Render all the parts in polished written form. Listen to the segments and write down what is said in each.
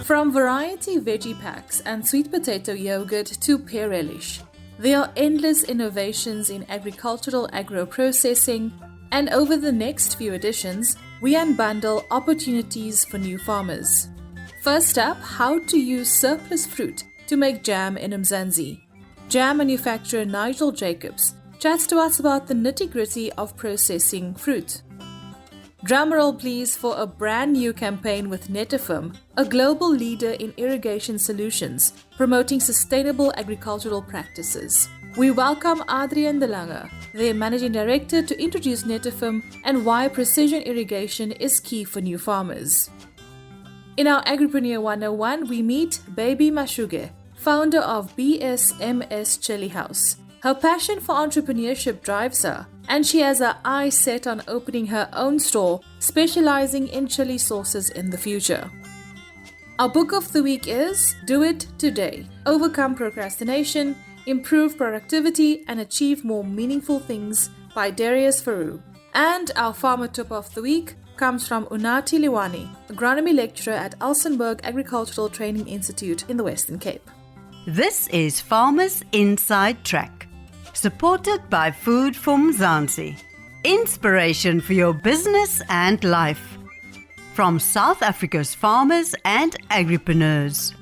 From variety veggie packs and sweet potato yogurt to pear relish, there are endless innovations in agricultural agro-processing, and over the next few editions, we unbundle opportunities for new farmers. First up, how to use surplus fruit to make jam in Mzansi. Jam manufacturer Nigel Jacobs chats to us about the nitty-gritty of processing fruit. Drumroll please for a brand new campaign with Netafim, a global leader in irrigation solutions, promoting sustainable agricultural practices. We welcome Adriaan de Lange, their managing director, to introduce Netafim and why precision irrigation is key for new farmers. In our Agripreneur 101, we meet baby Masuge, founder of BSMS Chili House. Her passion for entrepreneurship drives her, and she has her eyes set on opening her own store, specializing in chili sauces in the future. Our book of the week is Do It Today: Overcome Procrastination, Improve Productivity, and Achieve More Meaningful Things by Darius Faru. And our farmer tip of the week comes from Untitled Chapter, agronomy lecturer at Elsenburg Agricultural Training Institute in the Western Cape. This is Farmers Inside Track, supported by Food from Mzansi. Inspiration for your business and life. From South Africa's farmers and agripreneurs.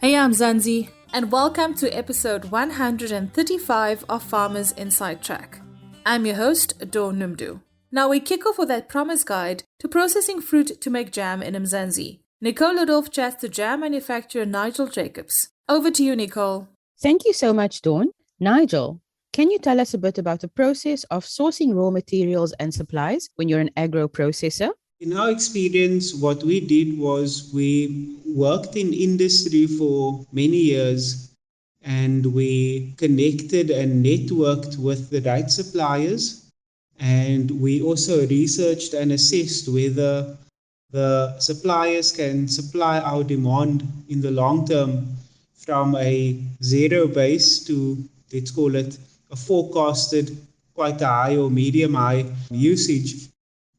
Hey, I'm Mzansi, and welcome to episode 135 of Farmers Inside Track. I'm your host, Dawn Numdu. Now we kick off with that promise guide to processing fruit to make jam in Mzansi. Nicole Ludolf chats to jam manufacturer Nigel Jacobs. Over to you, Nicole. Thank you so much, Dawn. Nigel, can you tell us a bit about the process of sourcing raw materials and supplies when you're an agro-processor? In our experience, what we did was we worked in industry for many years, and we connected and networked with the right suppliers. And we also researched and assessed whether the suppliers can supply our demand in the long term from a zero base to, let's call it, a forecasted quite a high or medium high usage.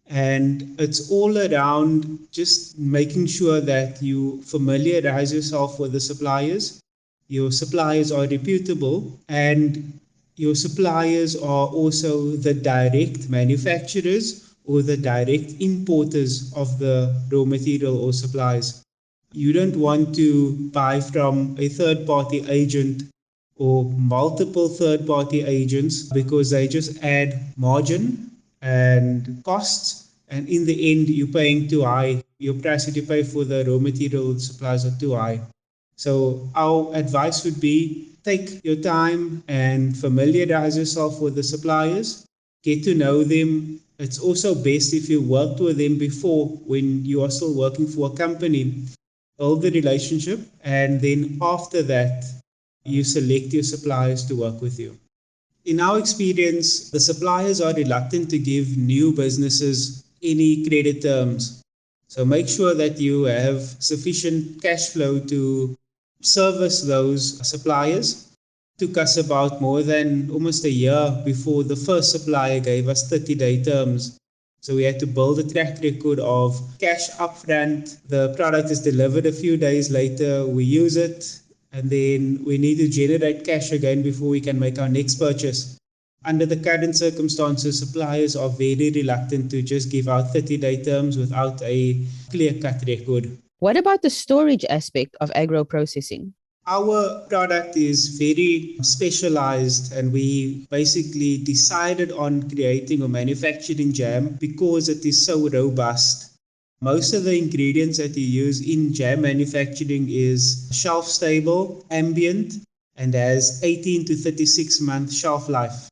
And it's all around just making sure that you familiarize yourself with the suppliers. Your suppliers are reputable, and your suppliers are also the direct manufacturers or the direct importers of the raw material or supplies. You don't want to buy from a third-party agent or multiple third-party agents because they just add margin and costs, and in the end you're paying too high. Your price that you pay for the raw material supplies are too high. So our advice would be take your time and familiarize yourself with the suppliers, get to know them. It's also best if you worked with them before when you are still working for a company. Build the relationship, and then after that, you select your suppliers to work with you. In our experience, the suppliers are reluctant to give new businesses any credit terms. So make sure that you have sufficient cash flow to service those suppliers. It took us about more than almost a year before the first supplier gave us 30-day terms. So we had to build a track record of cash upfront. The product is delivered a few days later. We use it, and then we need to generate cash again before we can make our next purchase. Under the current circumstances, suppliers are very reluctant to just give out 30-day terms without a clear-cut record. What about the storage aspect of agro-processing? Our product is very specialized, and we basically decided on creating or manufacturing jam because it is so robust. Most of the ingredients that you use in jam manufacturing is shelf-stable, ambient, and has 18 to 36 month shelf life.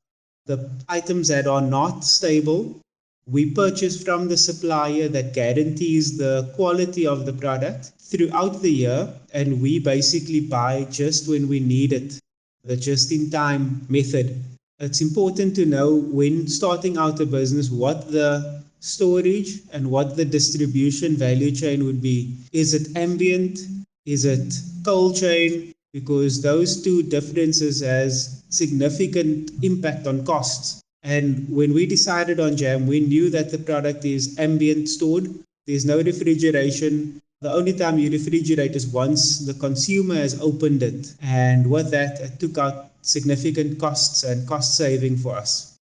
The items that are not stable, we purchase from the supplier that guarantees the quality of the product throughout the year, and we basically buy just when we need it, the just-in-time method. It's important to know when starting out a business what the storage and what the distribution value chain would be. Is it ambient? Is it cold chain? Because those two differences has significant impact on costs. And when we decided on jam, we knew that the product is ambient stored. There's no refrigeration. The only time you refrigerate is once the consumer has opened it. And with that, it took out significant costs and cost saving for us.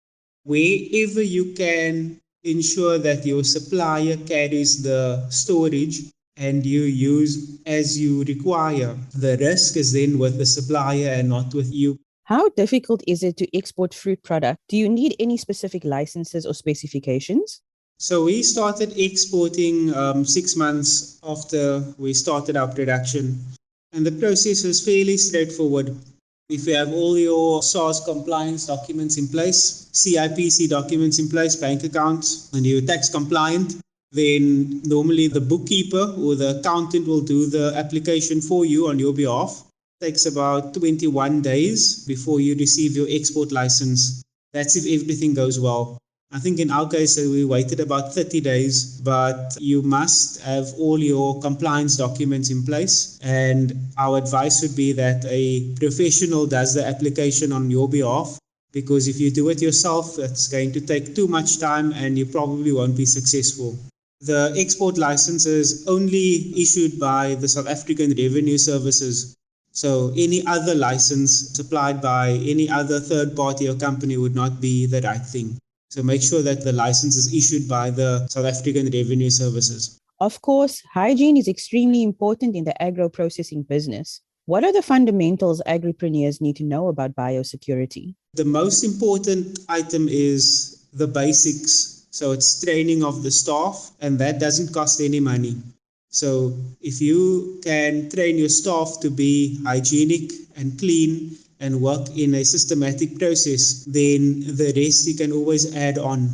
Wherever you can ensure that your supplier carries the storage and you use as you require, the risk is then with the supplier and not with you. How difficult is it to export fruit product? Do you need any specific licenses or specifications? So we started exporting 6 months after we started our production. And the process was fairly straightforward. If you have all your SARS compliance documents in place, CIPC documents in place, bank accounts, and you're tax compliant, then normally the bookkeeper or the accountant will do the application for you on your behalf. It takes about 21 days before you receive your export license. That's if everything goes well. I think in our case, we waited about 30 days, but you must have all your compliance documents in place. And our advice would be that a professional does the application on your behalf, because if you do it yourself, it's going to take too much time and you probably won't be successful. The export license is only issued by the South African Revenue Services. So any other license supplied by any other third party or company would not be the right thing. So make sure that the license is issued by the South African Revenue Services. Of course, hygiene is extremely important in the agro-processing business. What are the fundamentals agripreneurs need to know about biosecurity? The most important item is the basics. So it's training of the staff, and that doesn't cost any money. So if you can train your staff to be hygienic and clean and work in a systematic process, then the rest you can always add on.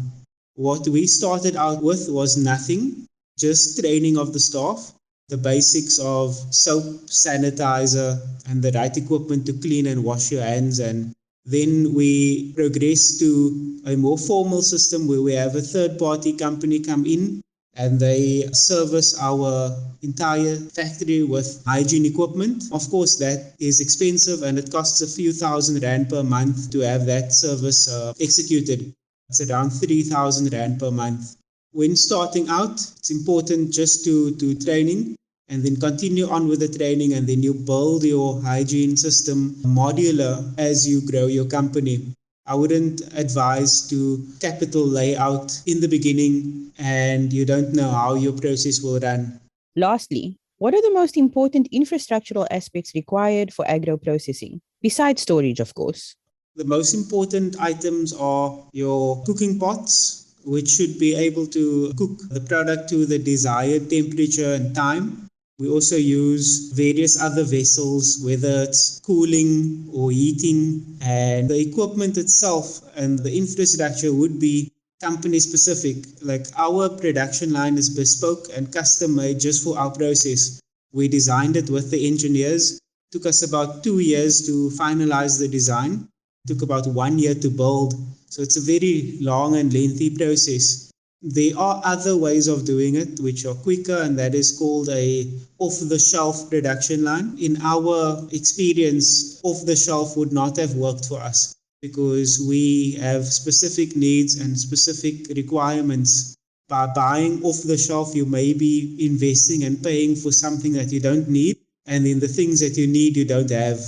What we started out with was nothing, just training of the staff, the basics of soap, sanitizer, and the right equipment to clean and wash your hands. And then we progressed to a more formal system where we have a third-party company come in and they service our entire factory with hygiene equipment. Of course, that is expensive and it costs a few $1,000 per month to have that service executed. It's around 3,000 Rand per month. When starting out, it's important just to do training and then continue on with the training, and then you build your hygiene system modular as you grow your company. I wouldn't advise to capital layout in the beginning and you don't know how your process will run. Lastly, what are the most important infrastructural aspects required for agro-processing, besides storage, of course? The most important items are your cooking pots, which should be able to cook the product to the desired temperature and time. We also use various other vessels, whether it's cooling or heating, and the equipment itself and the infrastructure would be company specific. Like our production line is bespoke and custom made just for our process. We designed it with the engineers. It took us about 2 years to finalize the design. It took about 1 year to build. So it's a very long and lengthy process. There are other ways of doing it which are quicker, and that is called a off-the-shelf production line. In our experience, off-the-shelf would not have worked for us because we have specific needs and specific requirements. By buying off-the-shelf, you may be investing and paying for something that you don't need, and then the things that you need, you don't have.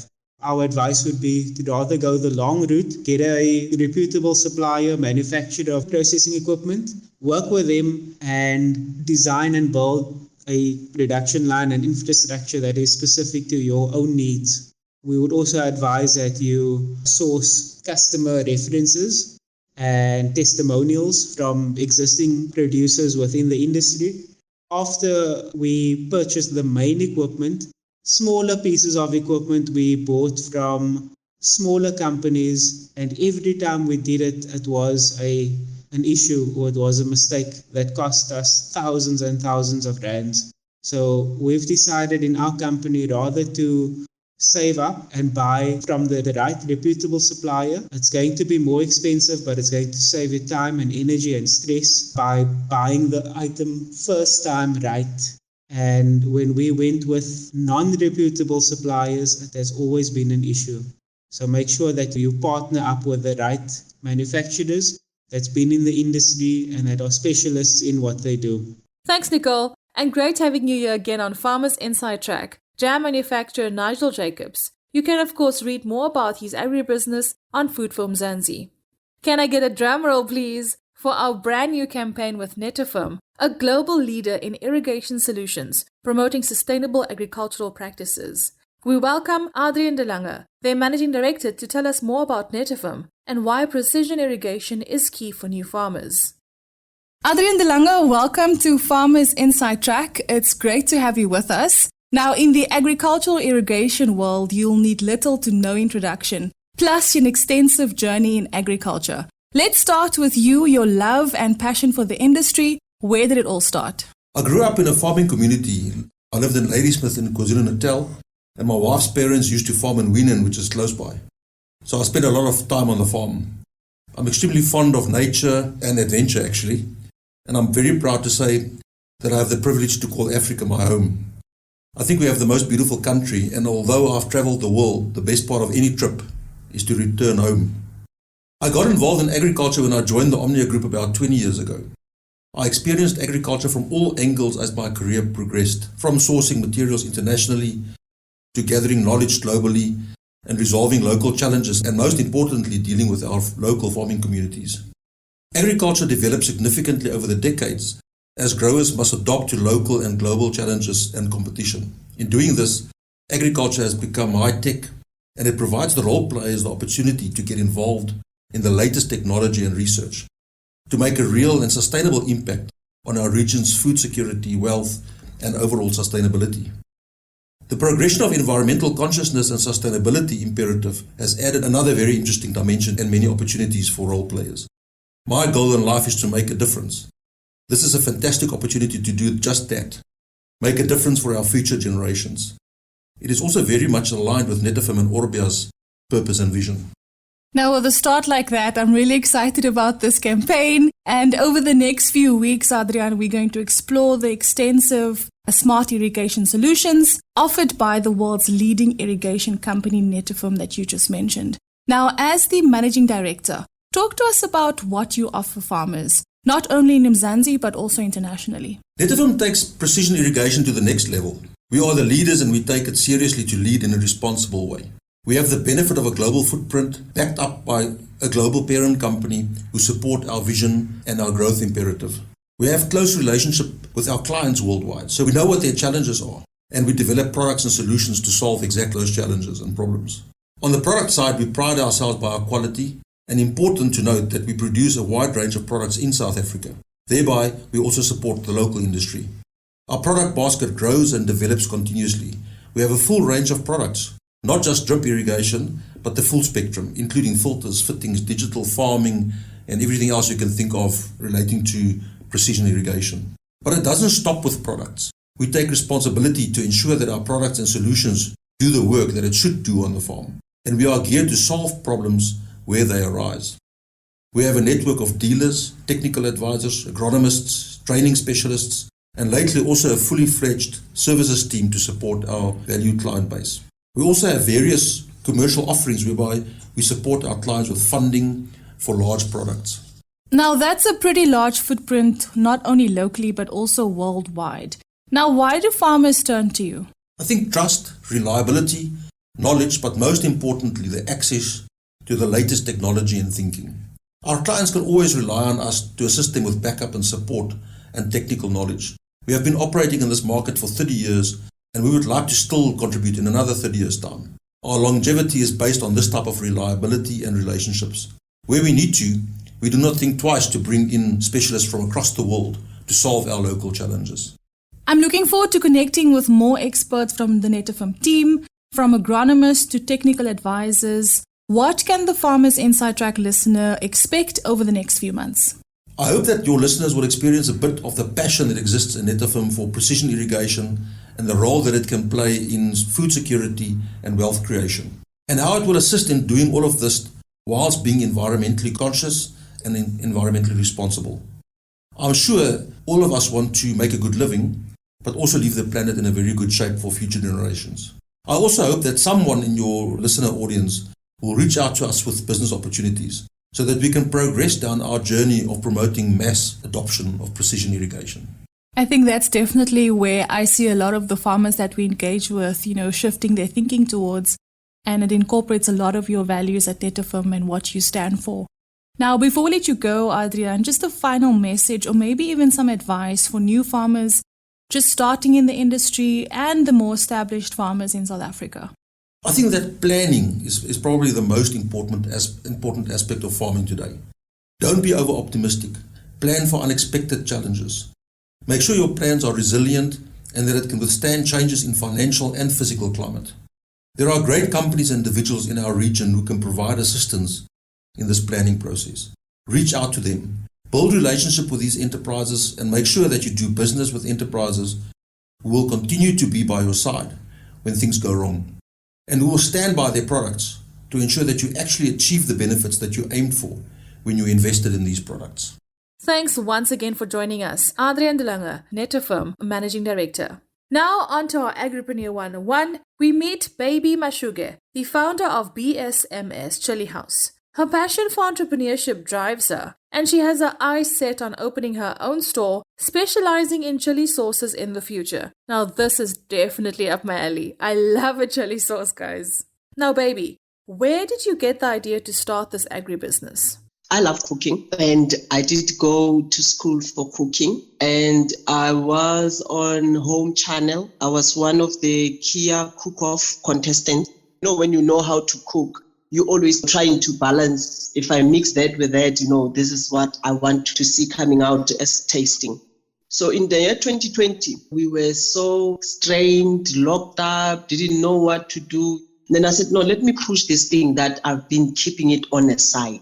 Our advice would be to rather go the long route, get a reputable supplier, manufacturer of processing equipment, work with them and design and build a production line and infrastructure that is specific to your own needs. We would also advise that you source customer references and testimonials from existing producers within the industry. After we purchased the main equipment, smaller pieces of equipment we bought from smaller companies, and every time we did it, it was an issue or it was a mistake that cost us thousands and thousands of rands. So we've decided in our company rather to save up and buy from the right reputable supplier. It's going to be more expensive, but it's going to save you time and energy and stress by buying the item first time right. And when we went with non-reputable suppliers, it has always been an issue. So make sure that you partner up with the right manufacturers that's been in the industry and that are specialists in what they do. Thanks, Nicole. and great having you here again on Farmers Inside Track. Jam manufacturer Nigel Jacobs. You can of course read more about his agribusiness on Food for Mzansi. Can I get a drum roll please for our brand new campaign with Netafim, a global leader in irrigation solutions, promoting sustainable agricultural practices. We welcome Adriaan de Lange, their managing director, to tell us more about Netafim and why precision irrigation is key for new farmers. Adriaan de Lange, welcome to Farmers Inside Track. It's great to have you with us. Now, in the agricultural irrigation world, you'll need little to no introduction, plus an extensive journey in agriculture. Let's start with you, your love and passion for the industry. Where did it all start? I grew up in a farming community. I lived in Ladysmith in KwaZulu-Natal, and my wife's parents used to farm in Weenan, which is close by. So I spent a lot of time on the farm. I'm extremely fond of nature and adventure, actually, and I'm very proud to say that I have the privilege to call Africa my home. I think we have the most beautiful country, and although I've traveled the world, the best part of any trip is to return home. I got involved in agriculture when I joined the Omnia Group about 20 years ago. I experienced agriculture from all angles as my career progressed, from sourcing materials internationally to gathering knowledge globally and resolving local challenges, and most importantly, dealing with our local farming communities. Agriculture developed significantly over the decades as growers must adapt to local and global challenges and competition. In doing this, agriculture has become high-tech, and it provides the role players the opportunity to get involved in the latest technology and research, to make a real and sustainable impact on our region's food security, wealth, and overall sustainability. The progression of environmental consciousness and sustainability imperative has added another very interesting dimension and many opportunities for role players. My goal in life is to make a difference. This is a fantastic opportunity to do just that, make a difference for our future generations. It is also very much aligned with Netafim and Orbia's purpose and vision. Now, with a start like that, I'm really excited about this campaign. And over the next few weeks, Adriaan, we're going to explore the extensive smart irrigation solutions offered by the world's leading irrigation company, Netafim, that you just mentioned. Now, as the managing director, talk to us about what you offer farmers, not only in Mzansi, but also internationally. Netafim takes precision irrigation to the next level. We are the leaders and we take it seriously to lead in a responsible way. We have the benefit of a global footprint backed up by a global parent company who support our vision and our growth imperative. We have close relationship with our clients worldwide, so we know what their challenges are, and we develop products and solutions to solve exactly those challenges and problems. On the product side, we pride ourselves by our quality, and important to note that we produce a wide range of products in South Africa. Thereby, we also support the local industry. Our product basket grows and develops continuously. We have a full range of products, not just drip irrigation, but the full spectrum, including filters, fittings, digital farming, and everything else you can think of relating to precision irrigation. But it doesn't stop with products. We take responsibility to ensure that our products and solutions do the work that it should do on the farm. And we are geared to solve problems where they arise. We have a network of dealers, technical advisors, agronomists, training specialists, and lately also a fully fledged services team to support our valued client base. We also have various commercial offerings whereby we support our clients with funding for large products. Now, that's a pretty large footprint, not only locally, but also worldwide. Now, why do farmers turn to you? I think trust, reliability, knowledge, but most importantly, the access to the latest technology and thinking. Our clients can always rely on us to assist them with backup and support and technical knowledge. We have been operating in this market for 30 years, and we would like to still contribute in another 30 years' time. Our longevity is based on this type of reliability and relationships. Where we need to, we do not think twice to bring in specialists from across the world to solve our local challenges. I'm looking forward to connecting with more experts from the Netafim team, from agronomists to technical advisors. What can the Farmers Inside Track listener expect over the next few months? I hope that your listeners will experience a bit of the passion that exists in Netafim for precision irrigation and the role that it can play in food security and wealth creation, and how it will assist in doing all of this whilst being environmentally conscious and environmentally responsible. I'm sure all of us want to make a good living, but also leave the planet in a very good shape for future generations. I also hope that someone in your listener audience will reach out to us with business opportunities so that we can progress down our journey of promoting mass adoption of precision irrigation. I think that's definitely where I see a lot of the farmers that we engage with, shifting their thinking towards, and it incorporates a lot of your values at Netafim and what you stand for. Now, before we let you go, Adriaan, just a final message or maybe even some advice for new farmers just starting in the industry and the more established farmers in South Africa. I think that planning is probably the most important aspect of farming today. Don't be over-optimistic. Plan for unexpected challenges. Make sure your plans are resilient and that it can withstand changes in financial and physical climate. There are great companies and individuals in our region who can provide assistance in this planning process. Reach out to them. Build relationship with these enterprises and make sure that you do business with enterprises who will continue to be by your side when things go wrong, and who will stand by their products to ensure that you actually achieve the benefits that you aimed for when you invested in these products. Thanks once again for joining us, Adriaan de Lange, Netafim Managing Director. Now on to our Agripreneur 101, we meet Baby Masuge, the founder of BSMS Chili House. Her passion for entrepreneurship drives her, and she has her eyes set on opening her own store, specializing in chili sauces in the future. Now this is definitely up my alley. I love a chili sauce, guys. Now baby, where did you get the idea to start this agribusiness? I love cooking, and I did go to school for cooking, and I was on Home Channel. I was one of the Kia cook-off contestants. When you know how to cook, you always trying to balance. If I mix that with that, this is what I want to see coming out as tasting. So in the year 2020, we were so strained, locked up, didn't know what to do. Then I said, no, let me push this thing that I've been keeping it on the side.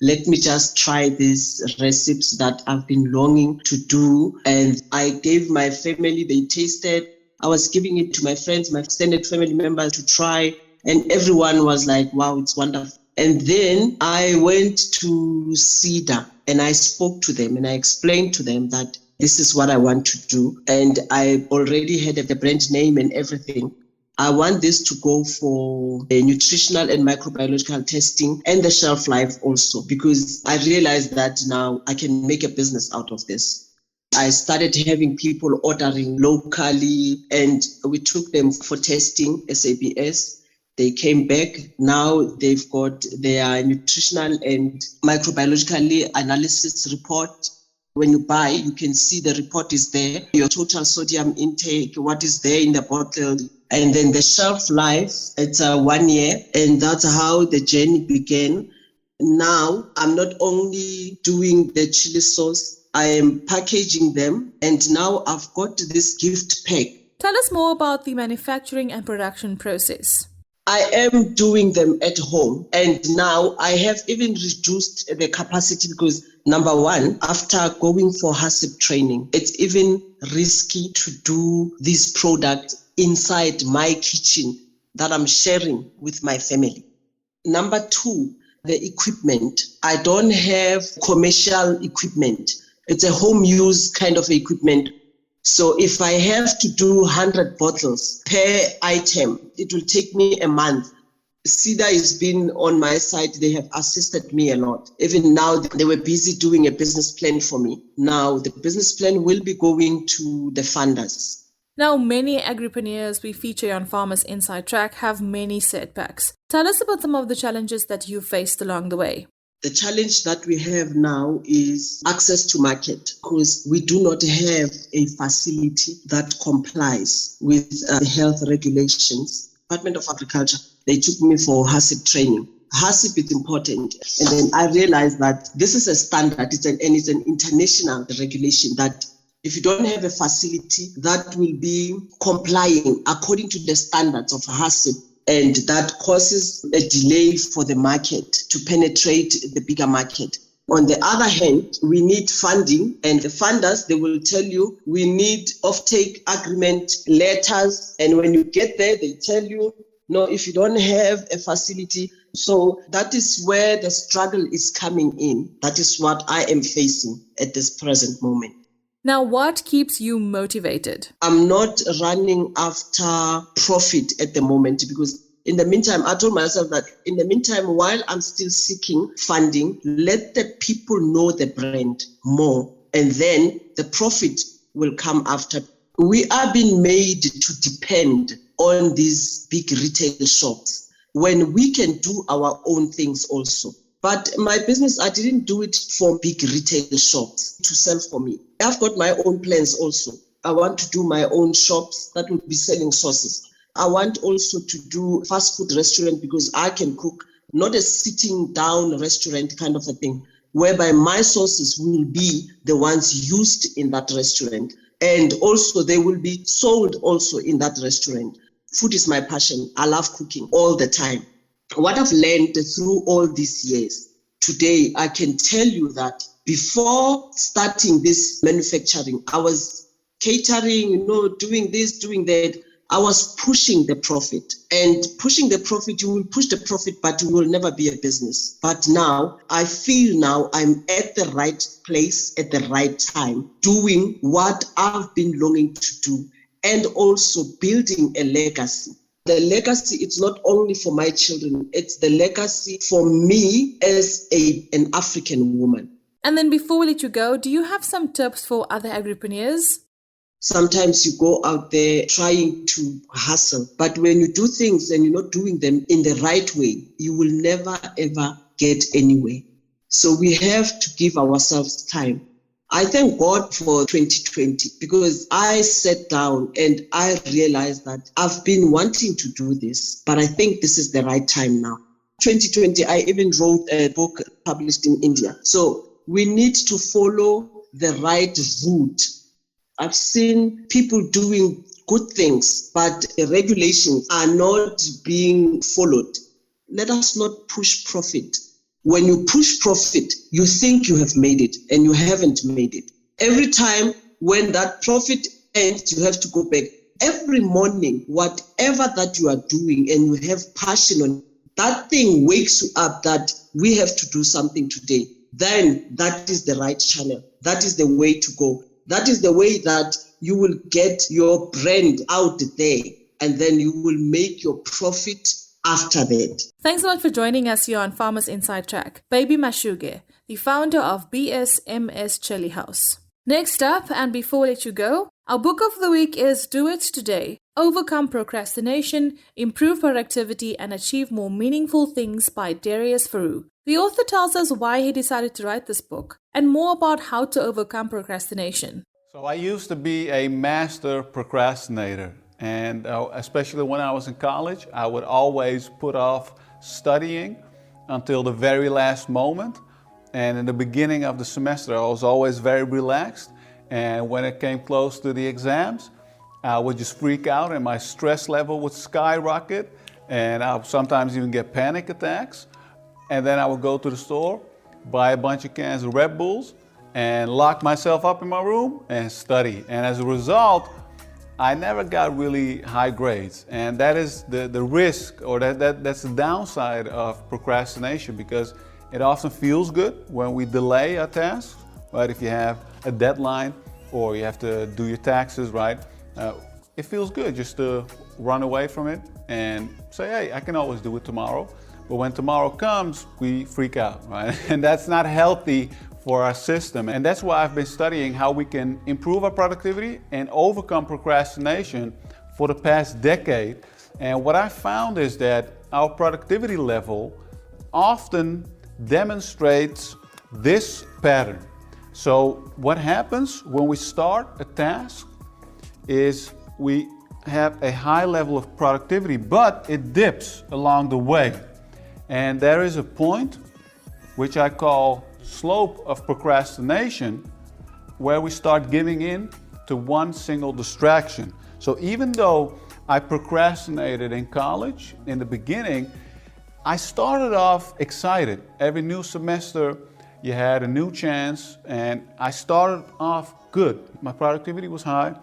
Let me just try these recipes that I've been longing to do. And I gave my family, they tasted. I was giving it to my friends, my extended family members to try. And everyone was like, wow, it's wonderful. And then I went to CEDA and I spoke to them and I explained to them that this is what I want to do. And I already had the brand name and everything. I want this to go for a nutritional and microbiological testing and the shelf life also, because I realized that now I can make a business out of this. I started having people ordering locally and we took them for testing, SABS. They came back. Now they've got their nutritional and microbiological analysis report. When you buy, you can see the report is there, your total sodium intake, what is there in the bottle. And then the shelf life, it's 1 year. And that's how the journey began. Now, I'm not only doing the chili sauce, I am packaging them. And now I've got this gift pack. Tell us more about the manufacturing and production process. I am doing them at home. And now I have even reduced the capacity because, number one, after going for HACCP training, it's even risky to do this product inside my kitchen that I'm sharing with my family. Number two, the equipment. I don't have commercial equipment. It's a home use kind of equipment. So if I have to do 100 bottles per item, it will take me a month. CEDA has been on my side. They have assisted me a lot. Even now, they were busy doing a business plan for me. Now, the business plan will be going to the funders. Now, many Agripaneers we feature on Farmers Inside Track have many setbacks. Tell us about some of the challenges that you faced along the way. The challenge that we have now is access to market, because we do not have a facility that complies with the health regulations. Department of Agriculture, they took me for HACCP training. HACCP is important. And then I realized that this is a standard, it's an international regulation that if you don't have a facility that will be complying according to the standards of HACCP, and that causes a delay for the market to penetrate the bigger market. On the other hand, we need funding, and the funders, they will tell you, we need offtake agreement letters. And when you get there, they tell you, no, if you don't have a facility. So that is where the struggle is coming in. That is what I am facing at this present moment. Now, what keeps you motivated? I'm not running after profit at the moment, because in the meantime, I told myself that in the meantime, while I'm still seeking funding, let the people know the brand more. And then the profit will come after. We are being made to depend on these big retail shops when we can do our own things also. But my business, I didn't do it for big retail shops to sell for me. I've got my own plans also. I want to do my own shops that will be selling sauces. I want also to do fast food restaurant because I can cook, not a sitting down restaurant kind of a thing, whereby my sauces will be the ones used in that restaurant. And also they will be sold also in that restaurant. Food is my passion. I love cooking all the time. What I've learned through all these years, today I can tell you that before starting this manufacturing, I was catering, doing this, doing that. I was pushing the profit. And pushing the profit, you will push the profit, but it will never be a business. But now, I feel now I'm at the right place at the right time, doing what I've been longing to do, and also building a legacy. The legacy, it's not only for my children, it's the legacy for me as an African woman. And then before we let you go, do you have some tips for other agripreneurs? Sometimes you go out there trying to hustle, but when you do things and you're not doing them in the right way, you will never, ever get anywhere. So we have to give ourselves time. I thank God for 2020 because I sat down and I realized that I've been wanting to do this, but I think this is the right time now. 2020, I even wrote a book published in India. So we need to follow the right route. I've seen people doing good things, but the regulations are not being followed. Let us not push profit. When you push profit, you think you have made it and you haven't made it. Every time when that profit ends, you have to go back. Every morning, whatever that you are doing and you have passion on, that thing wakes you up that we have to do something today. Then that is the right channel. That is the way to go. That is the way that you will get your brand out there, and then you will make your profit after that. Thanks a lot for joining us here on Farmers Inside Track. Baby Masuge, the founder of BSMS Chili House. Next up, and before we let you go, our book of the week is Do It Today. Overcome Procrastination, Improve Productivity, and Achieve More Meaningful Things by Darius Faru. The author tells us why he decided to write this book and more about how to overcome procrastination. So I used to be a master procrastinator, and especially when I was in college, I would always put off studying until the very last moment. And in the beginning of the semester, I was always very relaxed. And when it came close to the exams, I would just freak out and my stress level would skyrocket. And I would sometimes even get panic attacks. And then I would go to the store, buy a bunch of cans of Red Bulls, and lock myself up in my room and study. And as a result, I never got really high grades. And that is the risk, or that's the downside of procrastination, because it often feels good when we delay a task, right? If you have a deadline or you have to do your taxes, right? It feels good just to run away from it and say, hey, I can always do it tomorrow. But when tomorrow comes, we freak out, right? And that's not healthy for our system. And that's why I've been studying how we can improve our productivity and overcome procrastination for the past decade. And what I found is that our productivity level often demonstrates this pattern. So what happens when we start a task is we have a high level of productivity, but it dips along the way. And there is a point which I call slope of procrastination, where we start giving in to one single distraction. So even though I procrastinated in college in the beginning, I started off excited. Every new semester you had a new chance, and I started off good. My productivity was high,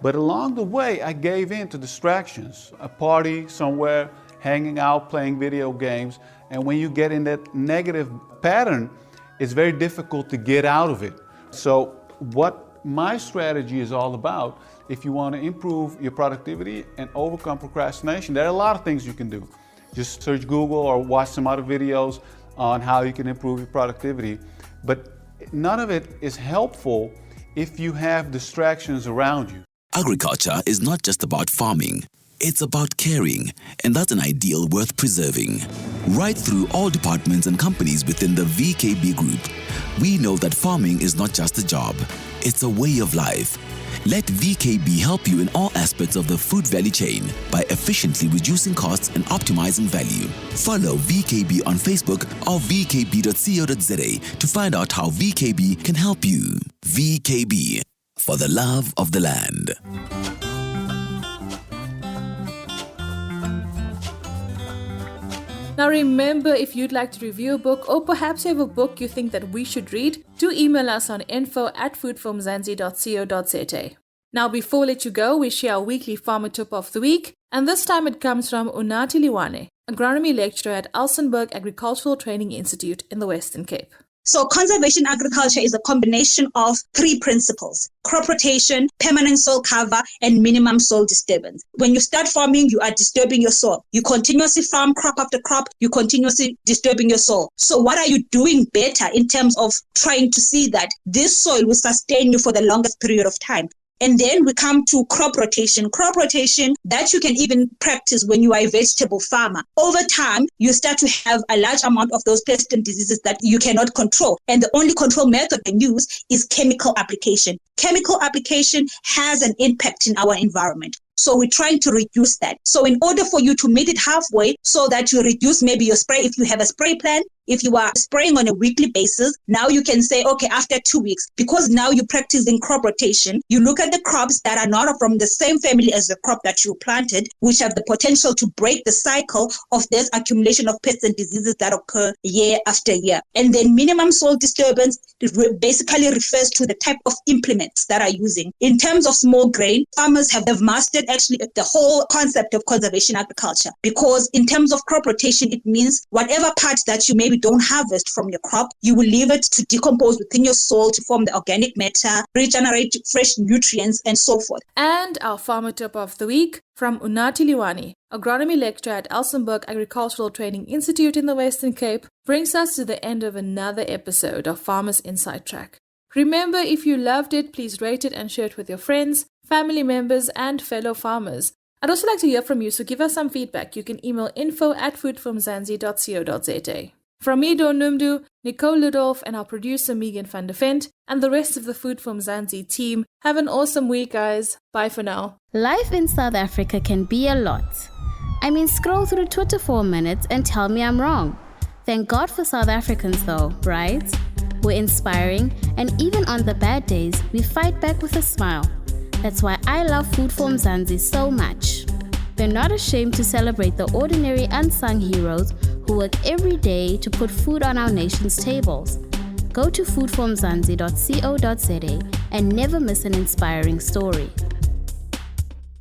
but along the way I gave in to distractions. A party somewhere, hanging out, playing video games, and when you get in that negative pattern, it's very difficult to get out of it. So what my strategy is all about, if you want to improve your productivity and overcome procrastination, there are a lot of things you can do. Just search Google or watch some other videos on how you can improve your productivity. But none of it is helpful if you have distractions around you. Agriculture is not just about farming. It's about caring, and that's an ideal worth preserving. Right through all departments and companies within the VKB Group, we know that farming is not just a job, it's a way of life. Let VKB help you in all aspects of the food value chain by efficiently reducing costs and optimizing value. Follow VKB on Facebook or vkb.co.za to find out how VKB can help you. VKB, for the love of the land. Now remember, if you'd like to review a book or perhaps you have a book you think that we should read, do email us on info@foodformzansi.co.za. Now before we let you go, we share our weekly farmer tip of the week, and this time it comes from Untitled Chapter, agronomy lecturer at Elsenburg Agricultural Training Institute in the Western Cape. So conservation agriculture is a combination of three principles: crop rotation, permanent soil cover, and minimum soil disturbance. When you start farming, you are disturbing your soil. You continuously farm crop after crop, you continuously disturbing your soil. So what are you doing better in terms of trying to see that this soil will sustain you for the longest period of time? And then we come to crop rotation. Crop rotation that you can even practice when you are a vegetable farmer. Over time, you start to have a large amount of those pests and diseases that you cannot control. And the only control method you can use is chemical application. Chemical application has an impact in our environment. So we're trying to reduce that. So in order for you to meet it halfway so that you reduce maybe your spray, if you have a spray plan, if you are spraying on a weekly basis, now you can say, okay, after 2 weeks, because now you're practicing crop rotation, you look at the crops that are not from the same family as the crop that you planted, which have the potential to break the cycle of this accumulation of pests and diseases that occur year after year. And then minimum soil disturbance basically refers to the type of implements that are using. In terms of small grain, farmers have mastered actually the whole concept of conservation agriculture, because in terms of crop rotation, it means whatever part that you maybe don't harvest from your crop, you will leave it to decompose within your soil to form the organic matter, regenerate fresh nutrients, and so forth. And our farmer tip of the week from Untitled Chapter, agronomy lecturer at Elsenburg Agricultural Training Institute in the Western Cape, brings us to the end of another episode of Farmers Inside Track. Remember, if you loved it, please rate it and share it with your friends, family members, and fellow farmers. I'd also like to hear from you, so give us some feedback. You can email info@foodformzansi.co.za. From me, Don Numdu, Nicole Ludolf, and our producer Megan van der Vent, and the rest of the Food from Mzansi team, have an awesome week, guys. Bye for now. Life in South Africa can be a lot. I mean, scroll through Twitter for a minute and tell me I'm wrong. Thank God for South Africans though, right? We're inspiring, and even on the bad days, we fight back with a smile. That's why I love Food for Mzansi so much. They're not ashamed to celebrate the ordinary unsung heroes who work every day to put food on our nation's tables. Go to foodformzansi.co.za and never miss an inspiring story.